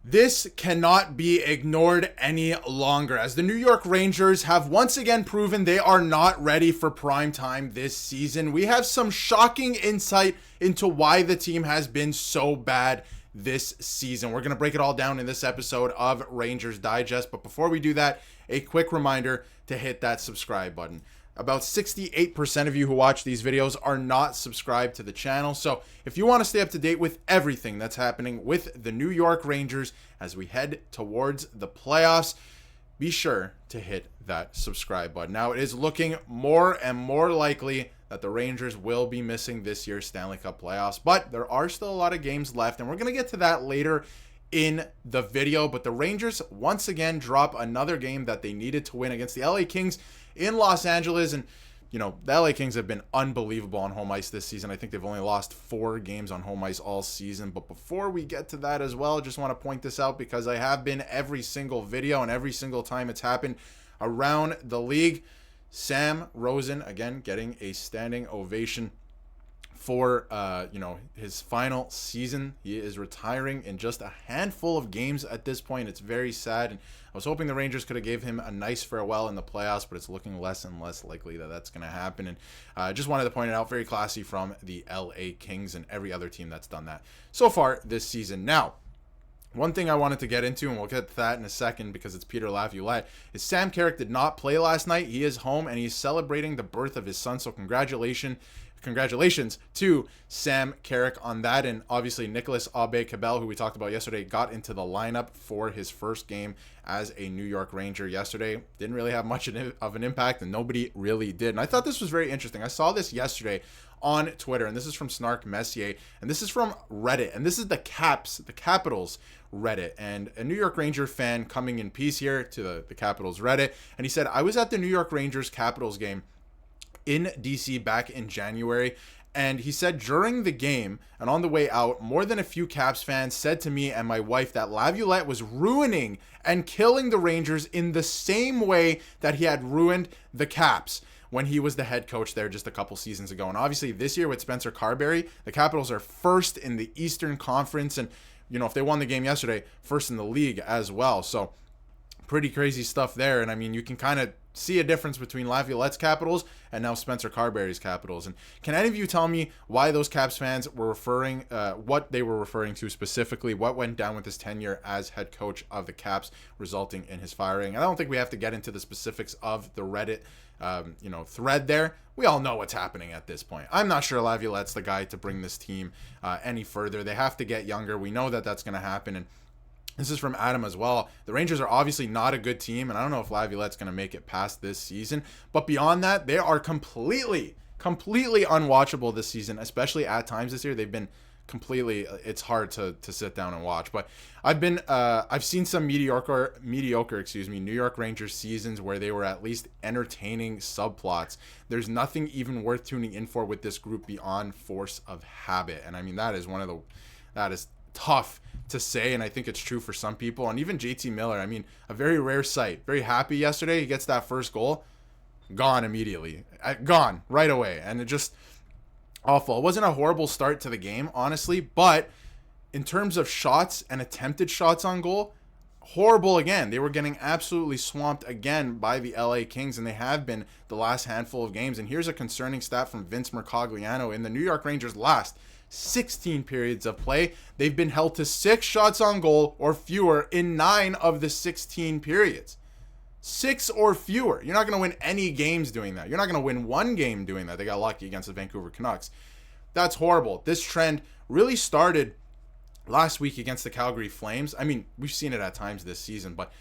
This cannot be ignored any longer, as the New York Rangers have once again proven they are not ready for prime time this season. We have some shocking insight into why the team has been so bad this season. We're going to break it all down in this episode of Rangers Digest, but before we do that, a quick reminder to hit that subscribe button. About 68% of you who watch these videos are not subscribed to the channel. So if you want to stay up to date with everything that's happening with the New York Rangers as we head towards the playoffs, be sure to hit that subscribe button. Now, it is looking more and more likely that the Rangers will be missing this year's Stanley Cup playoffs, but there are still a lot of games left, and we're going to get to that later in the video. But the Rangers once again drop another game that they needed to win against the LA Kings in Los Angeles. And you know, the LA Kings have been unbelievable on home ice this season. I think they've only lost 4 games on home ice all season. But before we get to that as well, I just want to point this out because I have been every single video and every single time it's happened around the league. Sam Rosen again getting a standing ovation for his final season. He is retiring in just a handful of games at this point. It's very sad, and I was hoping the Rangers could have gave him a nice farewell in the playoffs, but it's looking less and less likely that that's going to happen. And I just wanted to point it out, very classy from the LA Kings and every other team that's done that so far this season. Now, one thing I wanted to get into, and we'll get to that in a second because it's Peter Laviolette, is Sam Carrick did not play last night. He is home, and he's celebrating the birth of his son, so congratulations to Sam Carrick on that. And obviously Nicolas Aube-Kubel, who we talked about yesterday, got into the lineup for his first game as a New York Ranger yesterday. Didn't really have much of an impact, and nobody really did. And I thought this was very interesting. I saw this yesterday on Twitter, and this is from Snark Messier, and this is from Reddit, and this is the Capitals Reddit, and a New York Ranger fan coming in peace here to the Capitals Reddit, and he said, "I was at the New York Rangers Capitals game in DC back in January, and he said during the game and on the way out, more than a few Caps fans said to me and my wife that Laviolette was ruining and killing the Rangers in the same way that he had ruined the Caps when he was the head coach there just a couple seasons ago." And obviously this year with Spencer Carberry, the Capitals are first in the Eastern Conference, and you know, if they won the game yesterday, first in the league as well. So pretty crazy stuff there. And I mean, you can kind of see a difference between Laviolette's Capitals and now Spencer Carberry's Capitals. And can any of you tell me why those Caps fans were referring, what they were referring to specifically, what went down with his tenure as head coach of the Caps, resulting in his firing? I don't think we have to get into the specifics of the Reddit, thread there. We all know what's happening at this point. I'm not sure Laviolette's the guy to bring this team any further. They have to get younger. We know that that's going to happen. And this is from Adam as well. The Rangers are obviously not a good team, and I don't know if Laviolette's going to make it past this season. But beyond that, they are completely unwatchable this season, especially at times this year. They've been completely, it's hard to sit down and watch. But I've seen some mediocre, New York Rangers seasons where they were at least entertaining subplots. There's nothing even worth tuning in for with this group beyond force of habit. And I mean, that is tough to say, and I think it's true for some people. And even JT Miller, I mean, a very rare sight. Very happy yesterday. He gets that first goal, gone immediately, gone right away, and it just awful. It wasn't a horrible start to the game, honestly, but in terms of shots and attempted shots on goal, horrible again. They were getting absolutely swamped again by the LA Kings, and they have been the last handful of games. And here's a concerning stat from Vince Mercogliano. In the New York Rangers' last 16 periods of play, they've been held to 6 shots on goal or fewer in 9 of the 16 periods. 6 or fewer. You're not going to win any games doing that. You're not going to win one game doing that. They got lucky against the Vancouver Canucks. That's horrible. This trend really started last week against the Calgary Flames. I mean, we've seen it at times this season, but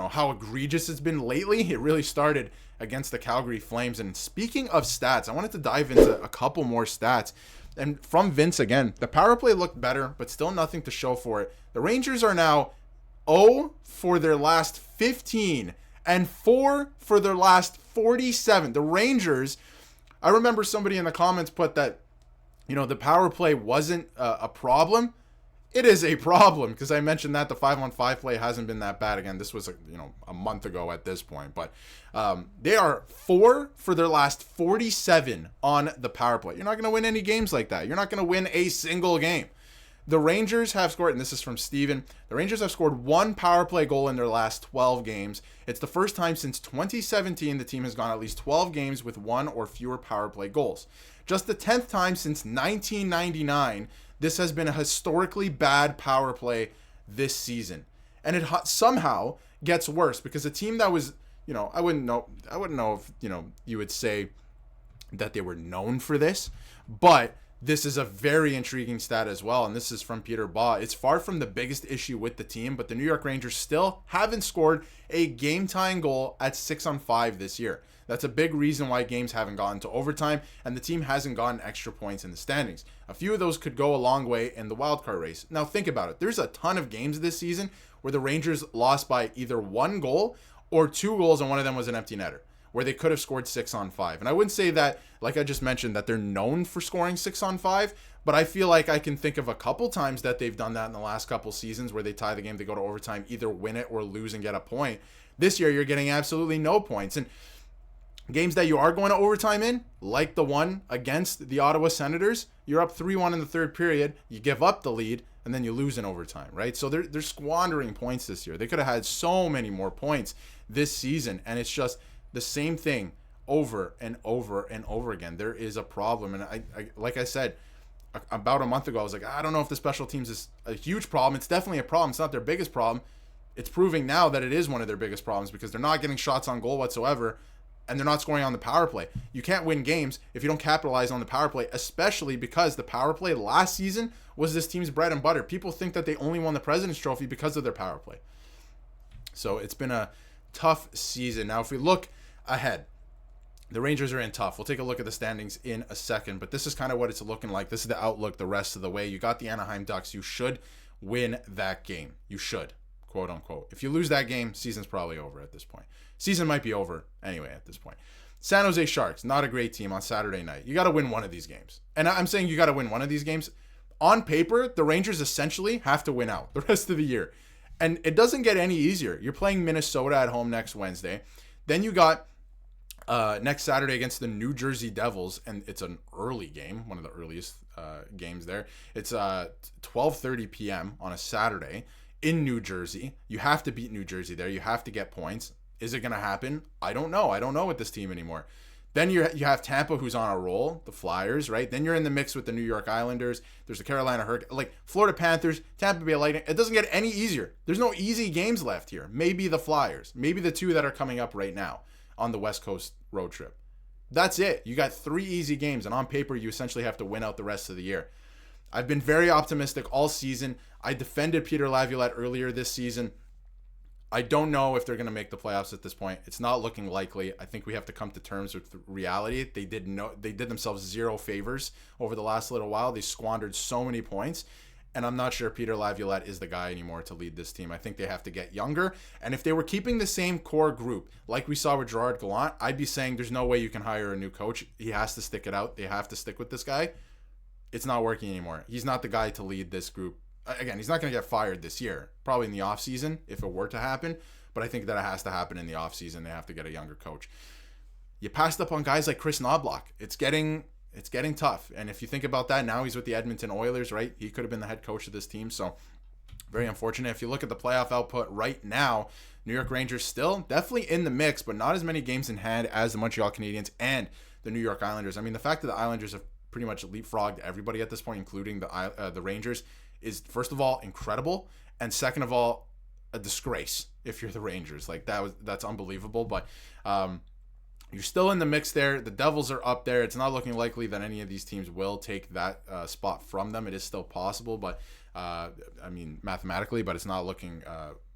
how egregious it's been lately, it really started against the Calgary Flames. And speaking of stats, I wanted to dive into a couple more stats. And from Vince again, the power play looked better, but still nothing to show for it. The Rangers are now 0 for their last 15 and 4 for their last 47. The Rangers, I remember somebody in the comments put that, the power play wasn't a problem. It is a problem because I mentioned that the 5-on-5 play hasn't been that bad. Again, this was a month ago at this point, but they are 4 for their last 47 on the power play. You're not going to win any games like that. You're not going to win a single game. The Rangers have scored, and this is from Steven, the Rangers have scored 1 power play goal in their last 12 games. It's the first time since 2017 the team has gone at least 12 games with 1 or fewer power play goals. Just the 10th time since 1999 this has been a historically bad power play this season. And it somehow gets worse because a team that was, I wouldn't know if, you would say that they were known for this, but this is a very intriguing stat as well, and this is from Peter Baugh. It's far from the biggest issue with the team, but the New York Rangers still haven't scored a game-tying goal at 6-on-5 this year. That's a big reason why games haven't gotten to overtime, and the team hasn't gotten extra points in the standings. A few of those could go a long way in the wildcard race. Now think about it. There's a ton of games this season where the Rangers lost by either 1 goal or 2 goals, and one of them was an empty netter, where they could have scored 6-on-5. And I wouldn't say that, like I just mentioned, that they're known for scoring 6-on-5, but I feel like I can think of a couple times that they've done that in the last couple seasons where they tie the game, they go to overtime, either win it or lose and get a point. This year, you're getting absolutely no points. And games that you are going to overtime in, like the one against the Ottawa Senators, you're up 3-1 in the third period, you give up the lead, and then you lose in overtime, right? So they're squandering points this year. They could have had so many more points this season, and it's just the same thing over and over and over again. There is a problem, and I like I said about a month ago, I was like, I don't know if the special teams is a huge problem. It's definitely a problem. It's not their biggest problem. It's proving now that it is one of their biggest problems because they're not getting shots on goal whatsoever, and they're not scoring on the power play. You can't win games if you don't capitalize on the power play, especially because the power play last season was this team's bread and butter. People think that they only won the President's Trophy because of their power play. So it's been a tough season. Now, if we look ahead, the Rangers are in tough. We'll take a look at the standings in a second, but this is kind of what it's looking like. This is the outlook the rest of the way. You got the Anaheim Ducks. You should win that game. You should, quote unquote. If you lose that game, season's probably over at this point. Season might be over anyway at this point. San Jose Sharks, not a great team on Saturday night. You got to win one of these games. And I'm saying you got to win one of these games. On paper, the Rangers essentially have to win out the rest of the year. And it doesn't get any easier. You're playing Minnesota at home next Wednesday. Then you got next Saturday against the New Jersey Devils, and it's an early game, one of the earliest games there. It's 12:30 p.m. on a Saturday in New Jersey. You have to beat New Jersey there. You have to get points. Is it going to happen? I don't know. I don't know with this team anymore. Then you have Tampa, who's on a roll, the Flyers, right? Then you're in the mix with the New York Islanders. There's the Carolina Hurricanes, like Florida Panthers, Tampa Bay Lightning. It doesn't get any easier. There's no easy games left here. Maybe the Flyers. Maybe the 2 that are coming up right now on the West Coast road trip. That's it. You got 3 easy games, and on paper, you essentially have to win out the rest of the year. I've been very optimistic all season. I defended Peter Laviolette earlier this season. I don't know if they're going to make the playoffs at this point. It's not looking likely. I think we have to come to terms with the reality. They did themselves 0 favors over the last little while. They squandered so many points, and I'm not sure Peter Laviolette is the guy anymore to lead this team. I think they have to get younger, and if they were keeping the same core group like we saw with Gerard Gallant, I'd be saying there's no way you can hire a new coach. He has to stick it out. They have to stick with this guy. It's not working anymore. He's not the guy to lead this group. Again, he's not going to get fired this year, probably in the offseason if it were to happen, but I think that it has to happen in the offseason. They have to get a younger coach. You passed up on guys like Chris Knobloch. It's getting tough, and if you think about that, now he's with the Edmonton Oilers, right? He could have been the head coach of this team, so very unfortunate. If you look at the playoff output right now, New York Rangers still definitely in the mix, but not as many games in hand as the Montreal Canadiens and the New York Islanders. I mean, the fact that the Islanders have pretty much leapfrogged everybody at this point, including the Rangers, is first of all incredible, and second of all a disgrace if you're the Rangers. Like that's unbelievable, but you're still in the mix there. The Devils are up there. It's not looking likely that any of these teams will take that spot from them. It is still possible, but I mean mathematically, but it's not looking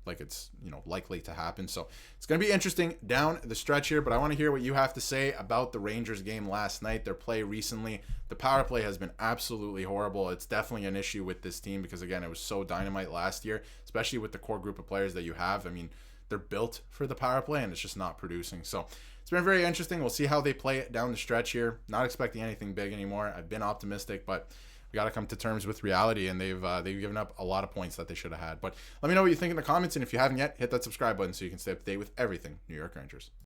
like it's likely to happen. So it's going to be interesting down the stretch here, but I want to hear what you have to say about the Rangers game last night, their play recently. The power play has been absolutely horrible. It's definitely an issue with this team because, again, it was so dynamite last year, especially with the core group of players that you have. I mean, they're built for the power play, and it's just not producing. So it's been very interesting. We'll see how they play it down the stretch here. Not expecting anything big anymore. I've been optimistic, but we got to come to terms with reality, and they've given up a lot of points that they should have had. But let me know what you think in the comments, and if you haven't yet, hit that subscribe button so you can stay up to date with everything New York Rangers.